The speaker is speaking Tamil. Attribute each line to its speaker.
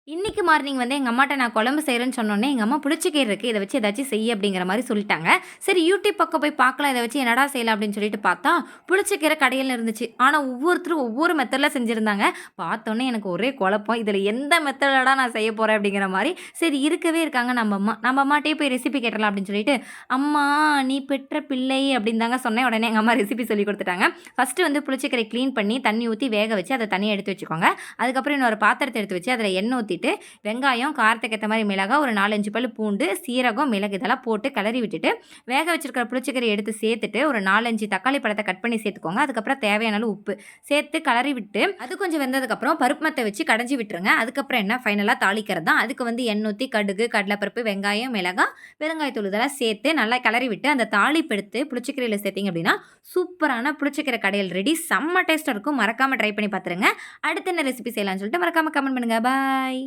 Speaker 1: இன்னைக்கு மார்னிங் வந்து எங்க அம்மாட்ட நான் குழம்பு செய்றேன்னு சொன்னோனே, எங்க அம்மா புளிச்சக்கீரை இருக்கு. இத வச்சு ஏதாச்சும் செய் அப்படிங்கிற மாரி சொல்லிட்டாங்க. சரி யூடியூப் பக்கம் போய் பார்க்கலாம். இத வச்சு என்னடா செய்யலாம் அப்படின்னு சொல்லிட்டு பார்த்தா, புளிச்சக்கீரை கடையல்னு இருந்துச்சு. ஆனா ஒவ்வொருத்தரும் ஒவ்வொரு மெத்தட்ல செஞ்சிருந்தாங்க. பார்த்தோனே எனக்கு ஒரே குழப்பம். இதுல எந்த மெத்தட்லடா நான் செய்ய போறேன் அப்படிங்கிற மாரி. சரி இருக்கவே இருக்காங்க நம்ம அம்மா. நம்ம அம்மாட்டயே போய் ரெசிபி கேட்டுறலாம் அப்படின்னு சொல்லிட்டு, "அம்மா நீ பெற்ற பிள்ளை" அப்படின்னு தாங்க சொன்னேன். உடனே எங்க அம்மா ரெசிபி சொல்லிக் குடுத்துட்டாங்க. ஃபர்ஸ்ட்டு வந்து புளிச்சக்கீரைய கிளீன் பண்ணி, தண்ணி ஊத்தி வேக வச்சு, அத தனியா எடுத்து வச்சுக்கோங்க. அதுக்கப்புறம் இன்னொரு பாத்திரத்த எடுத்து வச்சு, அதில எண்ணெய் ஊத்திட்டு வெங்காயம், காரத்துக்கு ஏத்த மாரி மிளகாய், ஒரு 4, 5 பல்லு பூண்டு, சீரகம், மிளகு இதெல்லாம் போட்டு கிளறி விட்டுட்டு, வேக வச்சிருக்கிற புளிச்சக்கீரைய எடுத்து சேர்த்துட்டு, ஒரு 4, 5 தக்காளி பழத்த கட் பண்ணி சேர்த்துக்கோங்க. அதுக்கப்புறம் தேவையான அளவு உப்பு சேர்த்து கிளறி விட்டு, அது கொஞ்சம் வெந்ததுக்கப்புறம் பருப்பு மத்த வச்சு கடைஞ்சி விட்டுருங்க. அதுக்கப்புறம் என்ன ஃபைனலா தாளிக்கிறது தான். அதுக்கு வந்து எண்ணெய் ஊத்தி கடுகு, கடலைப்பருப்பு, வெங்காயம், மிளகாய், பெருங்காயத்தூள் இதெல்லாம் சேர்த்து நல்லா கிளறி விட்டு, அந்த தாளிப்பு எடுத்து புளிச்சக்கீரையில சேர்த்தீங்க அப்படின்னா, சூப்பரான புளிச்சக்கீரை கடையல் ரெடி. செம்ம டேஸ்ட்டா இருக்கும். மறக்காம ட்ரை பண்ணி பார்த்துருங்க. அடுத்து என்ன ரெசிபி செய்யலாம்னு சொல்லிட்டு மறக்காம கமெண்ட் பண்ணுங்க. பாய்.